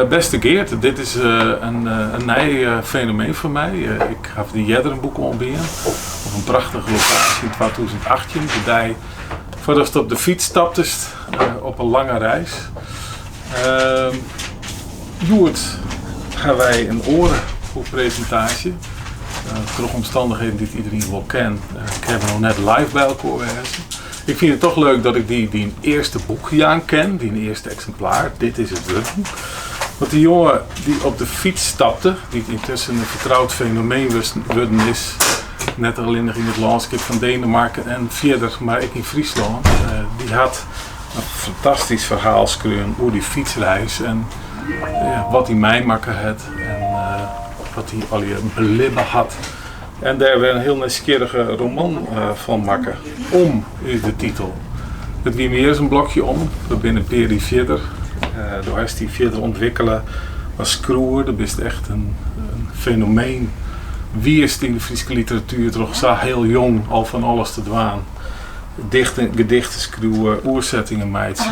Beste Geert, dit is een nieuw fenomeen voor mij. Ik heb die Jedderenboek ontbieden op een prachtige locatie in 2018. De voordat je op de fiets stapte op een lange reis. Joert gaan wij een orenboekpresentatie. Door omstandigheden die iedereen wel kent. Ik heb nog net live bij elkaar geweest. Ik vind het toch leuk dat ik die eerste boekjaan ken, die eerste exemplaar. Dit is het Wurden. Want die jongen die op de fiets stapte, die intussen een vertrouwd fenomeen Wurden is, net alleen nog in het landschap van Denemarken en verder, maar ik in Friesland, die had een fantastisch verhaal geschreven over die fietsreis en wat hij meemaken had en wat hij al je belibben had. En daar weer een heel nieuwsgierige roman van maken. Om is de titel. Het wie meer is een blokje om. We binnen Peri verder. Door hij die verder ontwikkelen als schroer. Dat is echt een fenomeen. Wie is in de Friese literatuur toch zo heel jong al van alles te dwaan. Gedichten schroeven, oerzettingen meidje,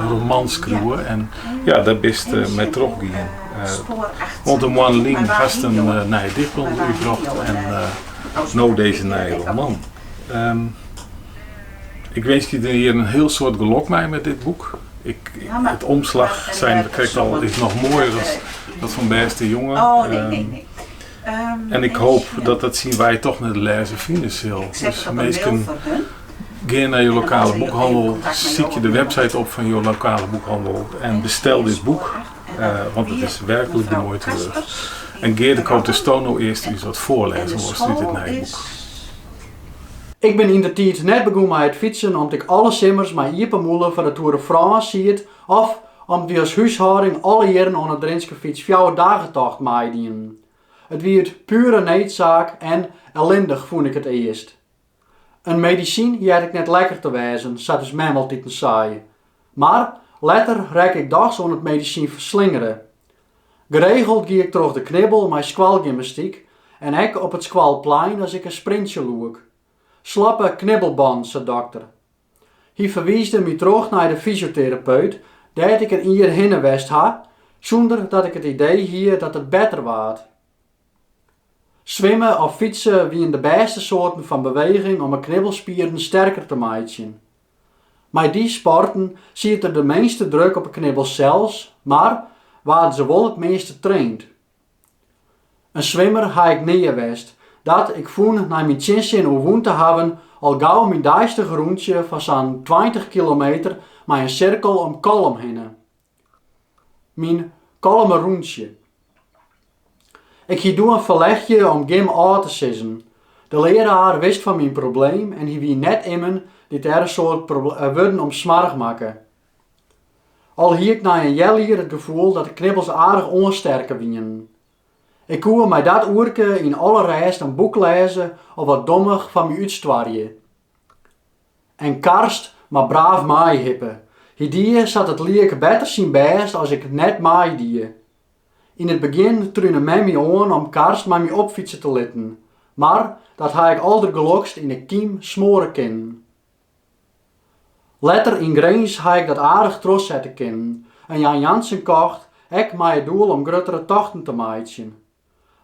romans schroeven. En ja, daar bist met teruggaan. Want de man Lien heeft een nieuw dichtbundel uitgebracht en nou deze nieuwe roman. Ik wens je hier een heel soort geluk mee met dit boek. Het omslag is nog mooier dan dat van Beste Jongen. En ik hoop dat zien wij toch met de lezer financieel. Dus mensen ga naar je lokale boekhandel, zie je de website op van je lokale boekhandel en bestel dit boek. Want het is werkelijk de moeite terug. En Geert, ik hoop de Stono eerst iets wat voorlezen was uit dit boek. Ik ben in de tijd net begonnen met het fietsen omdat ik alle simmers maar iepenmoelen van de Tour de France ziet of omdat we als huishouding alle jaren aan de Drenske fiets 4 dagen tocht maaien. Het werd pure noodzaak en ellendig vond ik het eerst. Een medicijn had ik net lekker te wijzen, zat dus mij altijd te saai. Maar later rek ik dags aan het medicijn verslingeren. Geregeld gie ik terug de knibbel met squalgymnastiek en ik op het squalplein als ik een sprintje loek. Slappe knibbelband, zei dokter. Hij verwiesde me terug naar de fysiotherapeut, dat ik er hier heen west had, zonder dat ik het idee hier dat het beter waard. Zwemmen of fietsen wien de beste soorten van beweging om mijn knibbelspieren sterker te maken. Met die sporten ziet er de meeste druk op een knibbel zelfs, maar waar ze wel het meeste traint. Een zwemmer ha ik niet geweest, dat ik vond na mijn chance in Owoen te hebben al gauw mijn duiste groentje van zo'n 20 kilometer met een cirkel om kolm heen. Mijn kolme roentje. Ik ging doen een verlegje om gym aan te sissen. De leraar wist van mijn probleem en hij wie net iemand die er een soort woorden om smarrig maken. Al hield ik na een jaar het gevoel dat de knibbels aardig onsterker wien. Ik kon mij dat oerke in alle reis een boek lezen of wat dommig van mij uitstwarje. En karst maar braaf maai hippen. Hidie zat het liek beter zien best als ik net maai die. In het begin truine mij me aan om karst met me opfietsen te litten. Maar dat ha ik alder gelokst in de kiem smoren kennen. Later in Greens ha ik dat aardig trots zetten kennen. En Jan Jansen kocht, ik met het doel om gruttere tochten te maken.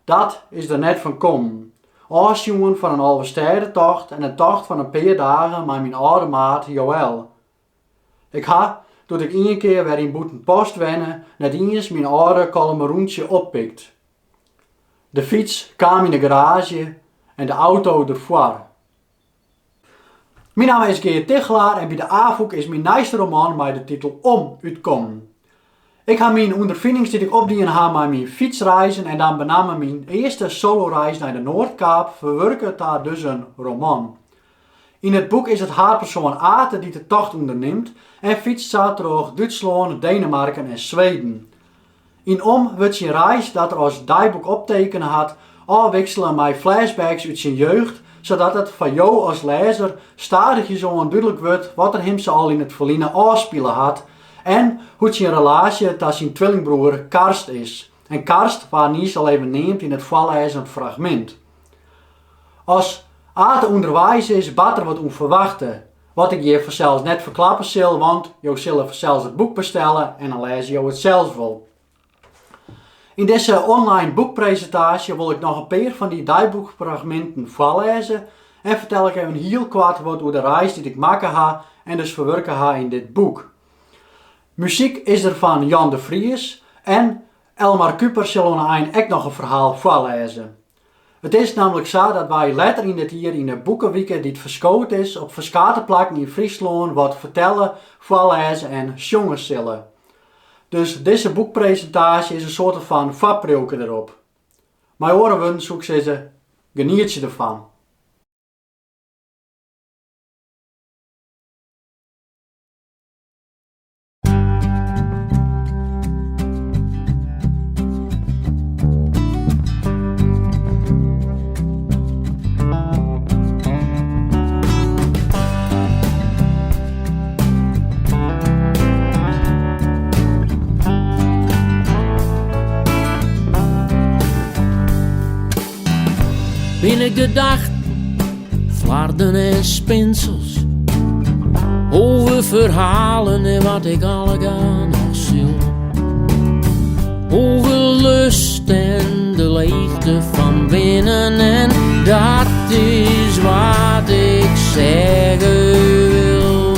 Dat is er net van kom. Afsjongen van een halve stedentocht en een tocht van een paar dagen met mijn oude maat Joël. Ik ha, toen ik 1 keer weer in Boetenpost wennen, net eens mijn oude kalmeroentje oppikt. De fiets kwam in de garage en de auto ervoor. Mijn naam is Geert Tichelaar en bij de AVOEK is mijn nieuwste roman met de titel Om uitkomen. Ik ga mijn ondervindings die ik opdien ha met mijn fietsreizen en dan bename mijn eerste soloreis naar de Noordkaap verwerken daar dus een roman. In het boek is het haarpersoon Ate die de tocht onderneemt en fietst door Duitsland, Denemarken en Zweden. In Om wordt zijn reis dat er als dagboek optekenen had afwisselen met flashbacks uit zijn jeugd, zodat het van jou als lezer stadig zo onduidelijk wordt wat er hem ze al in het verleden afspelen had en hoe zijn relatie tot zijn tweelingbroer Karst is. En Karst waar Nies al even neemt in het voorlezen fragment. Als Ate onderwijs is, bad er wat onverwachte. Wat ik je zelfs net verklappen zal, want je zult zelfs het boek bestellen en dan lees je het zelfs wel. In deze online boekpresentatie wil ik nog een paar van die dagboekfragmenten voorlezen en vertel ik even heel kort wat over de reis die ik maken ga en dus verwerken ga in dit boek. Muziek is er van Jan de Vries en Elmar Kuper zullen ook nog een verhaal voorlezen. Het is namelijk zo dat wij later in dit jaar in de boekenweek die het verschoten is op verschillende plekken in Friesland wat vertellen, voorlezen en zongen zullen. Dus deze boekpresentatie is een soort van voorproeven erop. Mijn oren wens zoek ze, geniet je ervan. Binnen gedachten, flarden en spinsels, over verhalen en wat ik allegaan nog zul. Over lust en de leegte van binnen en dat is wat ik zeggen wil.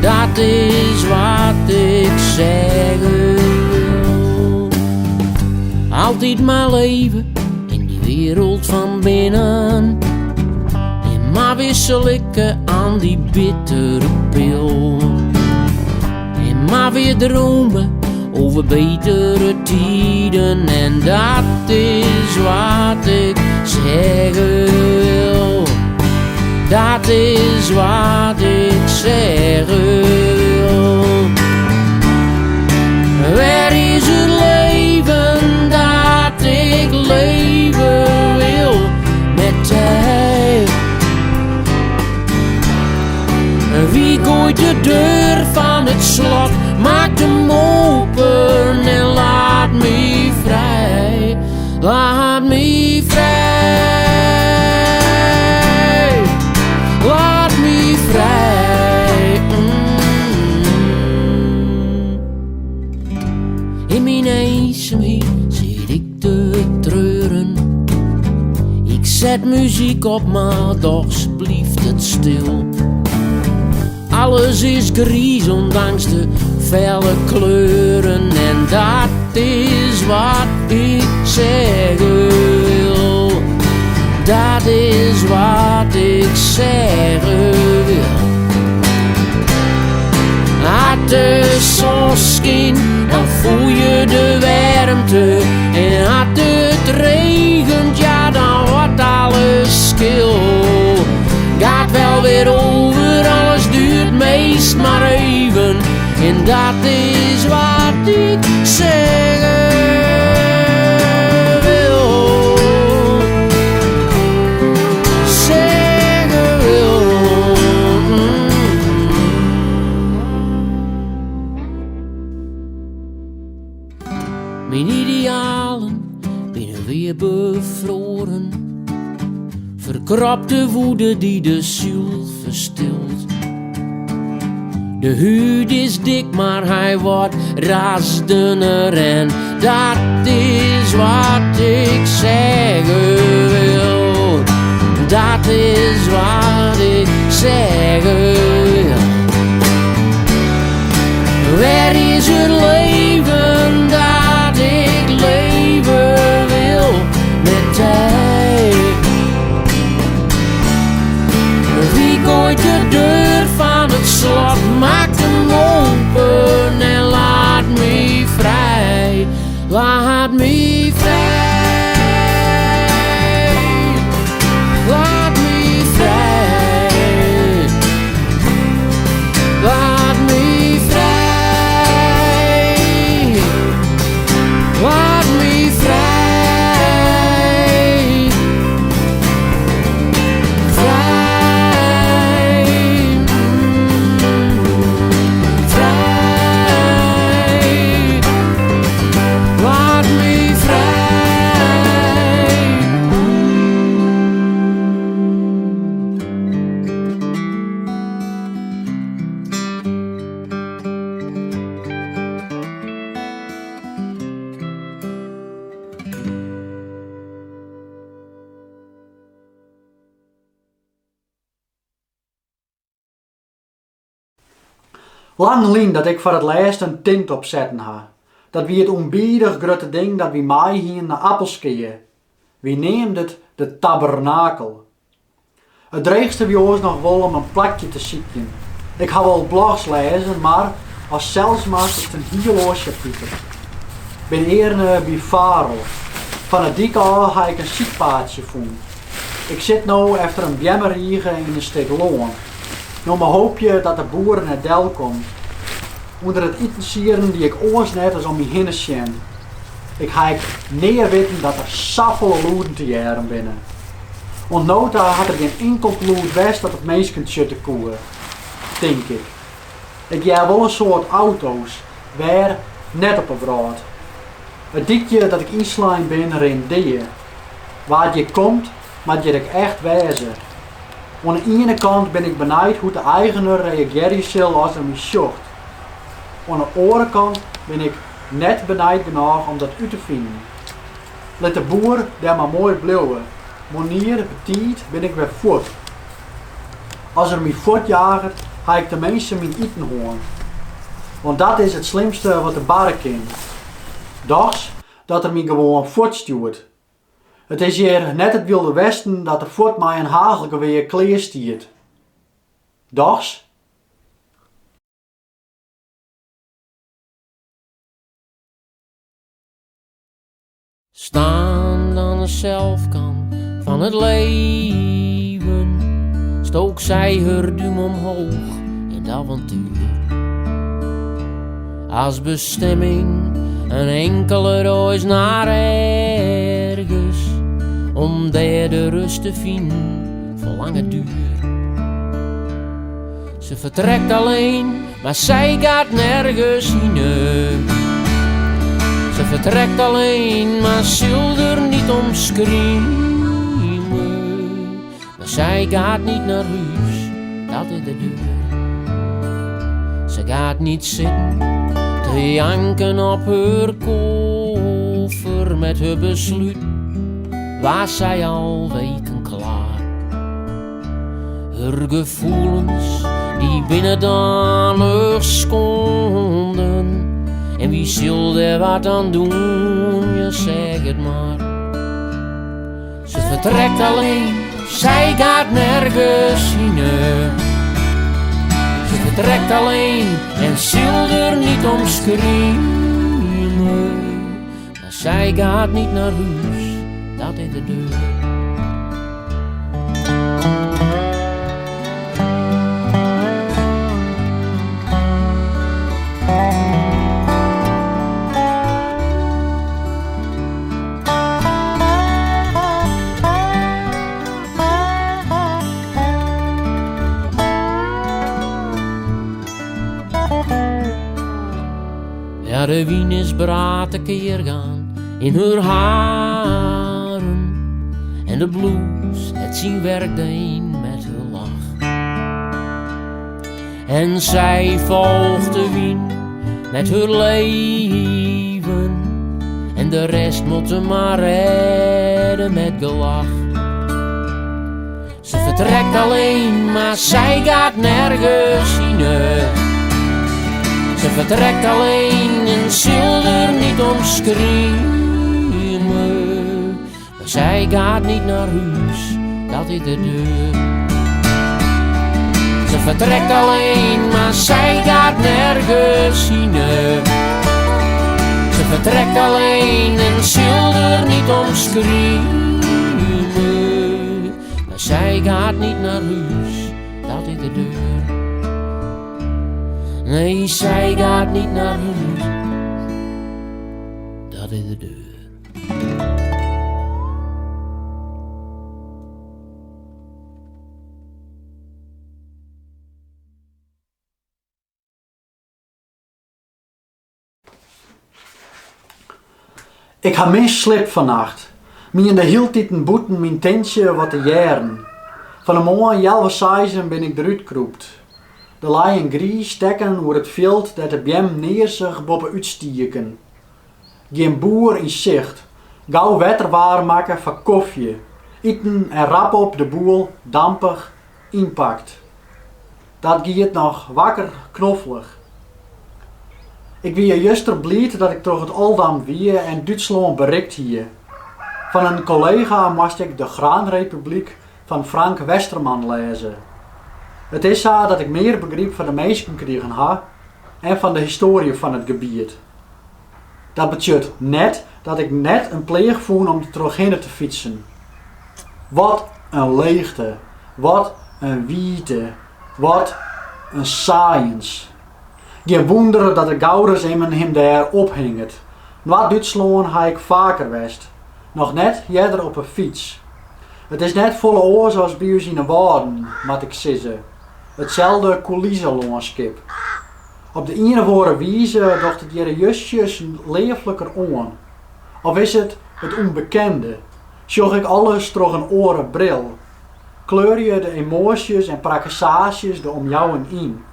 Dat is wat ik zeggen wil. Altijd maar leven wereld van binnen. En maar wissel ik aan die bittere pil. En maar weer dromen over betere tijden. En dat is wat ik zeggen wil. Dat is wat ik zeggen wil. Waar is het leven dat ik leven wil met jij? Wie gooit de deur van het slot, maakt hem open en laat me vrij. Laat me vrij. Laat me vrij. In mijn eenzaamheid zit ik te treuren. Ik zet muziek op, maar toch blijft het stil. Alles is grijs ondanks de felle kleuren. En dat is wat ik zeggen wil. Dat is wat ik zeggen wil. Als de zon schijnt, dan voel je de warmte. En als het regent, ja dan wordt alles kil. Gaat wel weer over, alles duurt meest maar even. En dat is wat ik zeggen wil. Zeggen wil. Mijn idealen binnen weer bevroren. Verkropte woede die de ziel verstilt. De huid is dik, maar hij wordt rasdener. En dat is wat ik zeggen wil. Dat is wat ik zeggen wil. Waar is het leven dat ik leven wil met jij? Wie gooit de deur van het slot, maakt hem open en laat me vrij. Laat me vrij. Laat me vrij. Laat me vrij. Laat me vrij. Vrij. Vrij. Laat me vrij. Lang lien dat ik voor het laatst een tint opzetten ha. Dat wie het onbiedig grote ding dat wie mij hier naar Appelskeeën. Wie neemt het de tabernakel. Het dreigste wie ons nog wel om een plakje te zieken. Ik ga wel blogs lezen, maar als zelfsmaat is het een heel oosje Pieter. Ben eerder bij Farel. Van het dik al ga ik een ziekpaardje voelen. Ik zit nou efter een bjemmerriegen in een stuk loon. Nou maar hoop je dat de boeren het del komt. Onder het eten die ik oors net als om me heen sjen. Ik ga neer weten dat er saffele loeden te jaren binnen. Want nota had er geen enkel bloed west dat het meest kunt schutten koeren. Denk ik. Ik jij wel een soort auto's. Waar net op een brood. Het dikje dat ik inslaan ben rendeer. Waar je komt, maar je ik echt wijzer. Aan de ene kant ben ik benijd hoe de eigenaar reageert zal als hij me zocht. Aan de andere kant ben ik net benijd genoeg om dat uit te vinden. Let de boer daar maar mooi blijven. Wanneer betiet ben ik weer voort. Als er me voortjaagt, ga ik de mensen mijn eten horen. Want dat is het slimste wat de barre kan. Dags dat er me gewoon voortstuurt. Het is hier net het Wilde Westen dat er voort mij een hagelijke weer kleer stiert. Dags. Staan aan de zelfkant van het leven, stook zij haar duim omhoog in het avontuur. Als bestemming een enkele reis naar ergens, om daar de rust te vinden voor lange duur. Ze vertrekt alleen, maar zij gaat nergens heen. Ze vertrekt alleen, maar zult er niet om schreeuwen. Maar zij gaat niet naar huis, dat is de deur. Ze gaat niet zitten te janken op haar koffer met haar besluit. Was zij al weken klaar. Haar gevoelens die binnen dan nog seconden. En wie zal er wat aan doen, je zeg het maar. Ze vertrekt alleen, zij gaat nergens heen. Ze vertrekt alleen en zal er niet om schreeuwen. Maar zij gaat niet naar huis, dat is de deur. Ja, de wien is braad te keer gaan in haar haren. En de blues, het zien werk een met haar lach. En zij volgt de wien met haar leven. En de rest moet ze maar redden met gelach. Ze vertrekt alleen, maar zij gaat nergens heen. Ze vertrekt alleen en zal er niet om schreeuwen. Maar zij gaat niet naar huis, dat is de deur. Ze vertrekt alleen, maar zij gaat nergens heen. Ze vertrekt alleen en zal er niet om schreeuwen. Maar zij gaat niet naar huis, dat is de deur. Nee, zij gaat niet naar huis, dat is de deur. Ik ha mis slip vannacht. Mie in de hieltieten boeten mijn tentje wat te jaren. Van een mooie jelve seizen ben ik eruit kroept. De laaien gries stekken over het veld dat de bjem neer zich boven uitstieken. Geen boer in zicht. Gauw wetter waar maken van koffie. Eten en rap op de boel, dampig, inpakt. Dat giet nog wakker knoffelig. Ik wie juster blied dat ik toch het Oldam wie en Duitsland bereikt hier. Van een collega moest ik de Graanrepubliek van Frank Westerman lezen. Het is zo dat ik meer begrip van de mensen gekregen heb en van de historie van het gebied. Dat betekent net dat ik net een pleeg voel om er terug te fietsen. Wat een leegte, wat een wiete, wat een science. Geen wonder dat de gouders hem daar ophinget. Naar Duitsland heb ik vaker west. Nog net jeder op een fiets. Het is net volle oor zoals bij ons in de Waarden, moet ik zeggen. Hetzelfde coulissenlandschap. Op de ene woorden wijze docht het jere justjes leeflijker aan. Of is het onbekende? Zag ik alles door een orenbril? Kleur je de emoties en prakkesages er om jou in?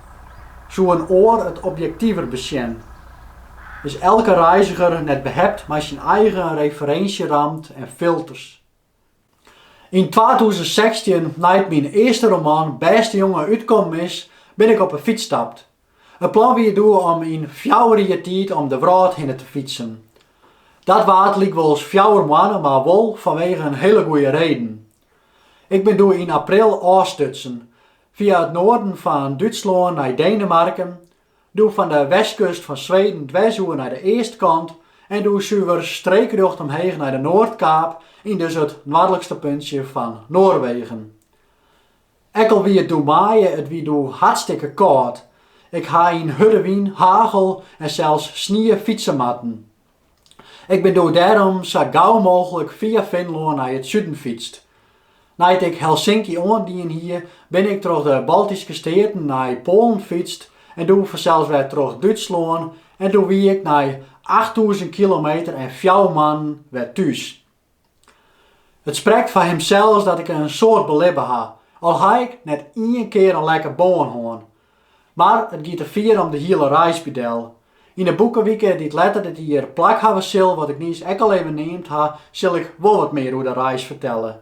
Zo een oor het objectiever besjen. Is elke reiziger net behept met zijn eigen referentierand en filters. In 2016, nadat mijn eerste roman Beste jongen uitkomen is, ben ik op een fiets gestapt. Het plan wie je doet om in 4 uur tijd om de Wraad heen te fietsen. Dat waard liep wel eens 4 maanden, maar wel vanwege een hele goede reden. Ik ben door in april afstutsen, via het noorden van Duitsland naar Denemarken, door van de westkust van Zweden dwars naar de eerste kant en door zuiver streekrecht omheen naar de Noordkaap in dus het noordelijkste puntje van Noorwegen. Ekkel wie het doe maaien, het wie doe hartstikke koud. Ik ha in huddewien, hagel en zelfs sneeuw fietsenmatten. Ik ben door daarom zo gauw mogelijk via Finland naar het zuiden fietst. Nadat ik Helsinki aandien hier, ben ik door de Baltische steden naar Polen fietst en doe vanzelfs weer terug Duitsland en doe wie ik naar 8000 kilometer en 4 maanden weer thuis. Het spreekt van hemzelf dat ik een soort belibben ha, al ga ik net 1 keer een lekker boon hoorn. Maar het gaat te vier om de hele reisbedel. In de boekenweken die het letter dat hier plak hebben zal, wat ik niet eens al even neemt ha, zal ik wel wat meer over de reis vertellen.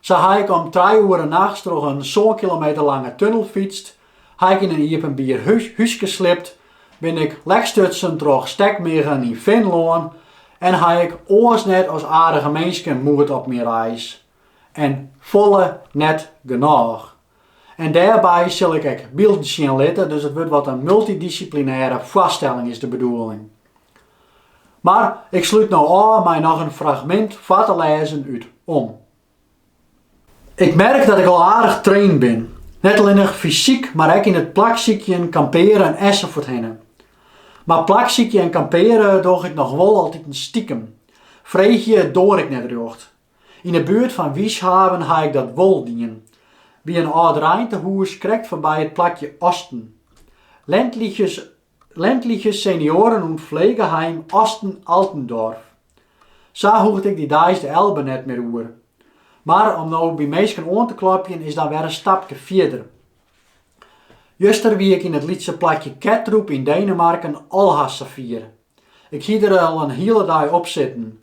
Zo ga ik om 3 uur nachts door een zo'n kilometer lange tunnel fietst, ga ik in een Iepenbier huis geslipt, ben ik lekstutsen door Stekmeren in Finland en ga ik oors net als aardige mensen moed op mijn reis. En volle net genoeg. En daarbij zal ik beelden zien laten, dus het wordt wat een multidisciplinaire vaststelling is de bedoeling. Maar ik sluit nou aan mij nog een fragment voor te lezen uit om. Ik merk dat ik al aardig train ben. Net alleen fysiek, maar ook in het plakziekje kamperen en essen voor hen. Maar plakziekje en kamperen doe ik nog wel altijd een stiekem. Vreegje door ik net recht. In de buurt van Wieshaven ga ik dat wel dienen. Bij een oud Rijntehoes krijgt voorbij het plakje Osten. Ländliche senioren und Pflegeheim Osten-Altendorf. Zo hoort ik die dags de Elbe net meer oer. Maar om nou bij mensen aan te klopjen is dan weer een stapje verder. Juster wie ik in het liedse plakje Ketroep in Denemarken Alhasse vier. Ik hield er al een hele dag op zitten.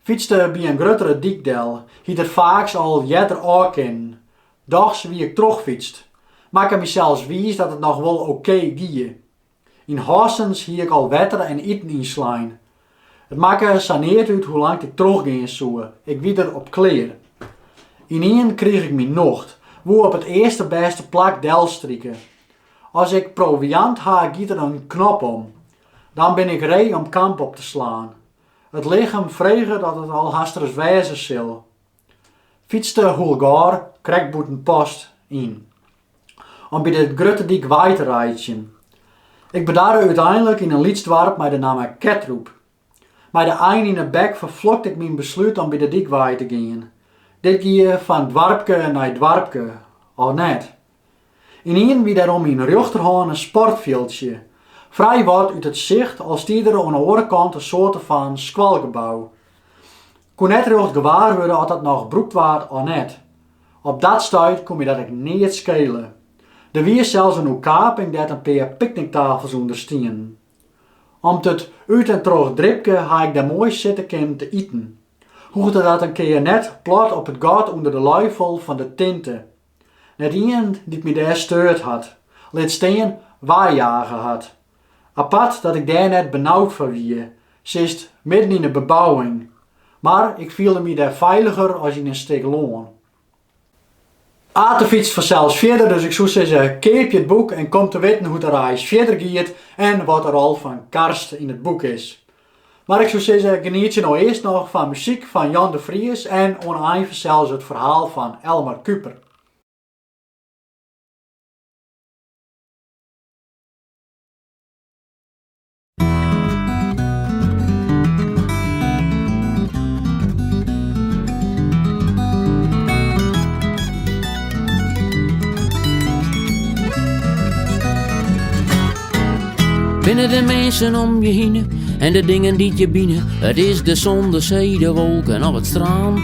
Fietste bij een grotere dikdel, hield er vaaks al jeder aankennen. Dags wie ik terugfietst. Maak ik mezelf wijs dat het nog wel oké gie. In Horsens hie ik al wetter en eten inslaan. Het maakt saneerd uit hoe lang ik terugging zou. Ik wie er op kleer. Ineen kreeg ik mijn nocht, woe op het eerste beste plak del strikken. Als ik proviant ha, giet er een knop om. Dan ben ik ree om kamp op te slaan. Het lichaam vregen dat het al hasters wezen zal. Fietste Hulgar, krekboeten post in. Om bij de Gruttendijk waai te rijden. Ik bedaarde uiteindelijk in een liedstwarp met de naam Ketroep. Met de eind in de bek vervlokte ik mijn besluit om bij de dikwaai te gaan. Dit ging van dwarpke naar dwarpke, of net. Ineen wie daarom in rechterhand een sportveldje. Vrij wat uit het zicht als die er aan de andere kant een soort van squalgebouw. Kon net recht gewaar worden of dat nog broekt waard of net. Op dat stuit kon je dat ik niet schelen. Er was zelfs een kaping dat een paar picknicktafels onderstien. Om het uit en terug dripke ha ik daar mooi zitten kunnen te eten. Hoegde dat een keer net plat op het gat onder de luifel van de tinten. Net iemand die me daar steurt had. Let steen waarjagen had. Apart dat ik daar net benauwd van wie. Ze is midden in de bebouwing. Maar ik voelde me daar veiliger als in een stuk loon. Aten fietst vanzelfs verder, dus ik zou zeggen, keep je het boek en kom te weten hoe de reis verder gaat en wat er al van karst in het boek is. Maar ik zou zeggen, geniet je nou eerst nog van muziek van Jan de Vries en oneindig zelfs het verhaal van Elmer Kuper. Binnen de mensen om je heen en de dingen die je binnen. Het is de zon, de zee, de wolken op het strand.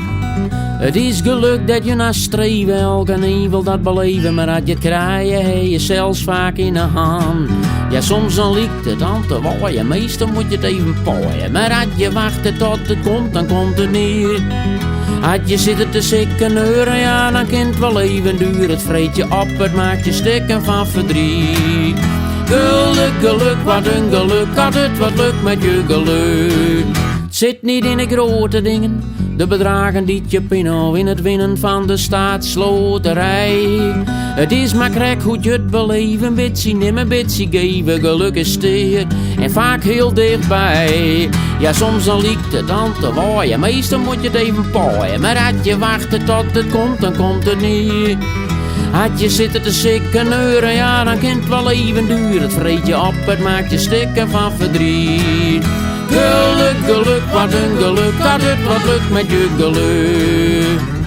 Het is geluk dat je naar streven, elke een wil dat beleven. Maar dat je het krijgen, heb je zelfs vaak in de hand. Ja, soms dan lijkt het aan te waaien, meestal moet je het even paaien. Maar als je wacht tot het komt, dan komt het niet. Als je zit te sikken neuren, ja, dan kan het wel even duren. Het vreet je op, het maakt je stikken van verdriet. Geluk, geluk, wat een geluk, had het wat lukt met je geluk. Het zit niet in de grote dingen, de bedragen die je pinnen of in het winnen van de staatsloterij. Het is maar krek hoe je het beleven, bitsie nemen, bitsie geven. Geluk is stil en vaak heel dichtbij. Ja, soms dan lijkt het aan te waaien, meestal moet je het even paaien. Maar als je wacht tot het komt, dan komt het niet. Had je zitten te sikken neuren, ja, dan kan het wel even duren. Het vreet je op, het maakt je stikken van verdriet. Geluk, geluk, wat een geluk, had het wat lukt met je geluk.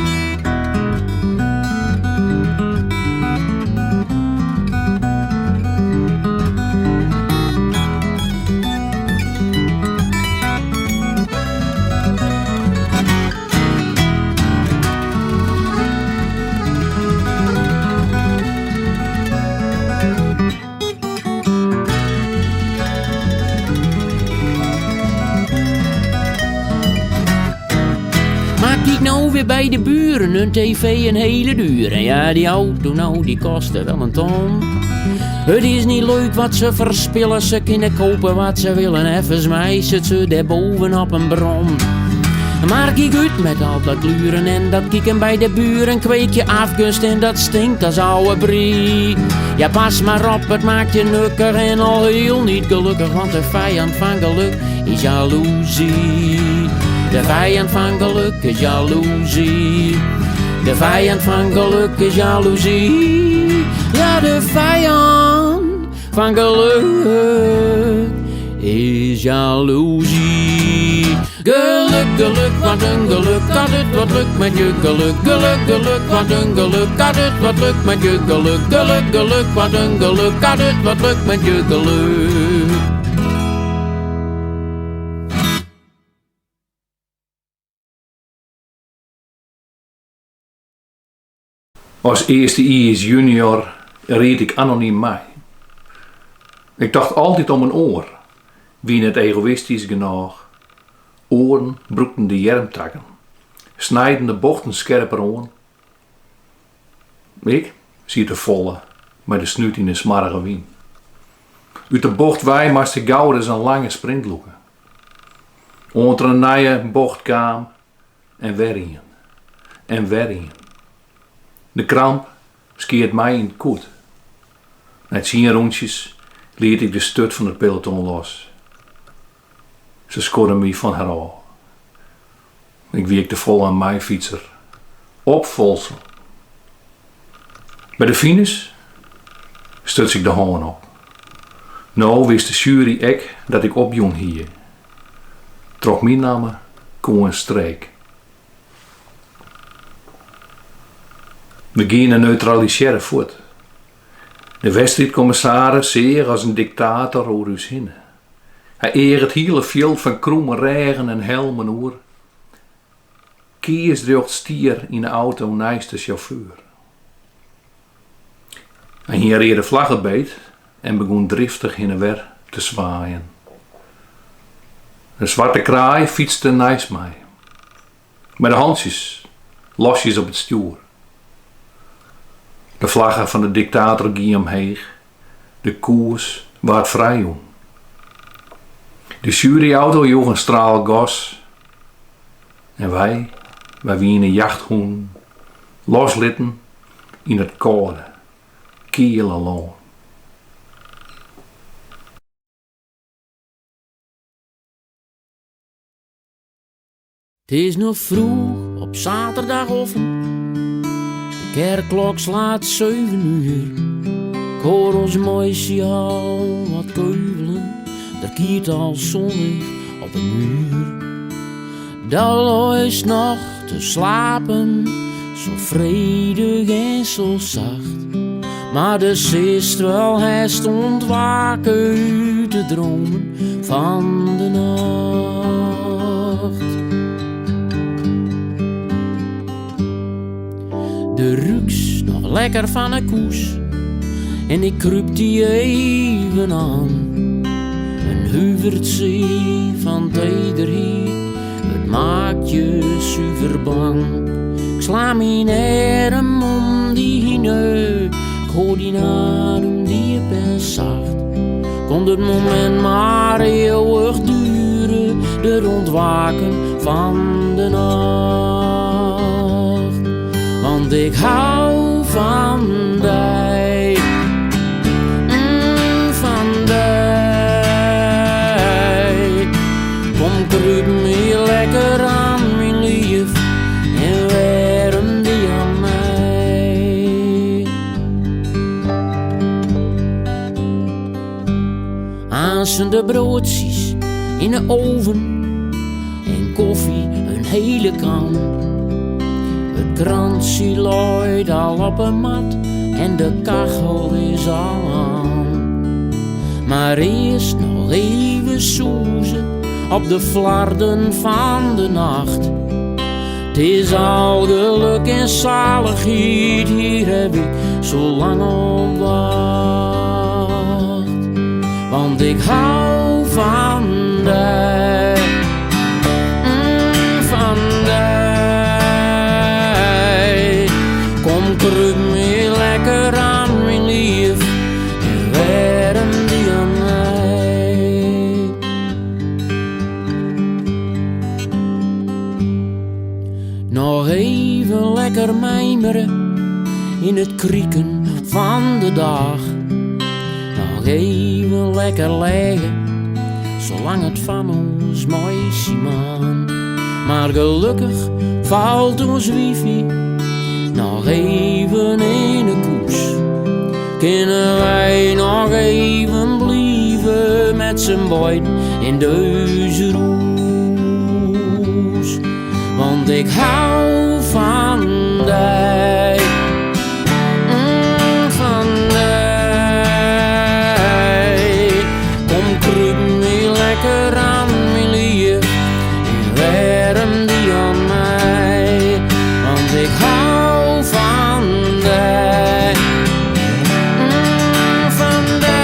Kijk nou weer bij de buren, een tv een hele duur. En ja, die auto nou, die kostte wel een ton. Het is niet leuk wat ze verspillen, ze kunnen kopen wat ze willen. Even meisjes ze daar boven op een bron. Maar kijk uit met al dat gluren en dat kieken bij de buren. Kweek je afgunst en dat stinkt als oude brie. Ja, pas maar op, het maakt je nukker en al heel niet gelukkig. Want de vijand van geluk is jaloezie. De vijand van geluk is jaloezie. De vijand van geluk is jaloezie. Ja, de vijand van geluk is jaloezie. Geluk, geluk, wat een geluk, had het wat lukt met je geluk. Geluk, geluk, wat een geluk, had het wat lukt met je geluk. Geluk, geluk, wat een geluk, had het wat lukt met je geluk. Als eerste IS junior reed ik anoniem mee. Ik dacht altijd om een oor, wie net egoïstisch genoeg. Oren broekten de jermtakken, snijden de bochten scherper aan. Ik zie de volle, met de snuit in de smarrige wien. Uit de bocht wij moest de gouden een lange sprint loeken. Onder een nieuwe bocht kwam en werrien. En werrien. De kramp skeert mij in het koet. Met 10 rondjes liet ik de stut van het peloton los. Ze scoorde me van haar al. Ik wiekte vol aan mijn fietser. Op Volsel. Bij de finish stuts ik de hoorn op. Nou wist de jury ek dat ik opjong hier. Trok mijn namen, koe en streek. We gingen neutraliseren voort. De wedstrijdcommissaris zeer als een dictator over ons heen. Hij eer het hele veld van kromme regen en helmen oer. Kies drocht stier in de auto naast de chauffeur. En hier reed de vlaggenbeet en begon driftig heen en weer te zwaaien. De zwarte kraai fietste naast mij. Met de handjes, losjes op het stuur. De vlaggen van de dictator ging omheen. De koers waard vrij om. De juryauto joeg een straal gas. En wij wienen jachthoen, loslitten in het koude, kiele loon. Het is nog vroeg op zaterdagochtend. De kerkklok slaat 7 uur. Ik hoor ons meisje al wat keuvelen. Er kiert al zonlicht op de muur. Daar luist nog te slapen, zo vredig en zo zacht. Maar de zuster hij stond waken uit de dromen van de nacht. De ruiks nog lekker van een koes en ik kruip die even aan. Een huivertzee van tederheid, het maakt je zuiver bang. Ik sla mijn arm om die hine, ik hoor die adem diep en zacht. Kon het moment maar eeuwig duren, de ontwaken van de nacht. Want ik hou van die, van die. Kom kruip me lekker aan, mijn lief, en warm die aan mij. Aansende broodjes in de oven en koffie een hele kan. Het krantje looit al op een mat en de kachel is al aan. Maar eerst nog even soezen op de flarden van de nacht. Het is al geluk en zaligheid, hier heb ik zo lang op wacht. Want ik hou van die, van die. Kom kruip me lekker aan, mijn lief, en warm die aan mij. Nog even lekker mijmeren in het krieken van de dag. Nog even lekker liggen, zolang het van ons meisje maan. Maar gelukkig valt ons wifi nog even in de koers. Kunnen wij nog even blijven met z'n beiden in deze roes. Want ik hou van die, van die. Kom kruip me lekker aan, mijn lief, en warm die aan mij. Want ik hou van die, van die.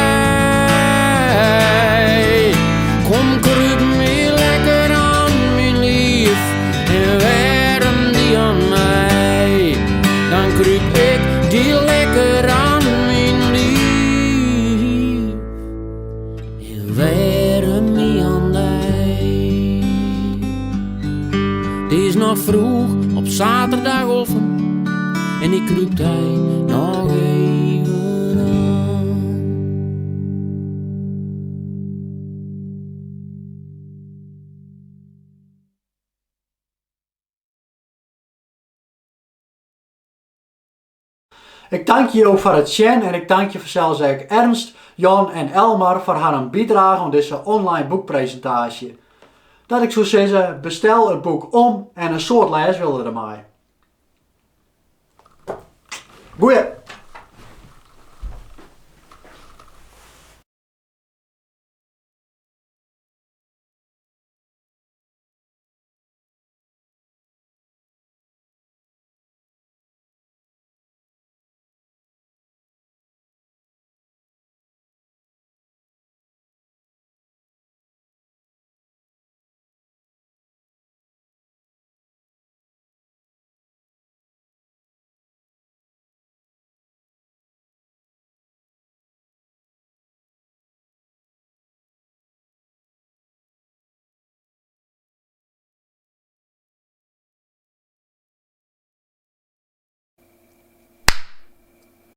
Kom kruip me lekker aan, mijn lief, en warm die aan mij. Dan kruip ik die lekker aan, mijn lief, en warm die aan mij. Het is nog vroeg op zaterdagochtend en ik kruip hij nog even aan. Ik dank je ook voor het zien en ik dank je zelfs ook Ernst, Jan en Elmar voor haar bijdrage aan deze online boekpresentatie. Dat ik zou zeggen, bestel het boek om en een soort lees wilde ermee. Goeie!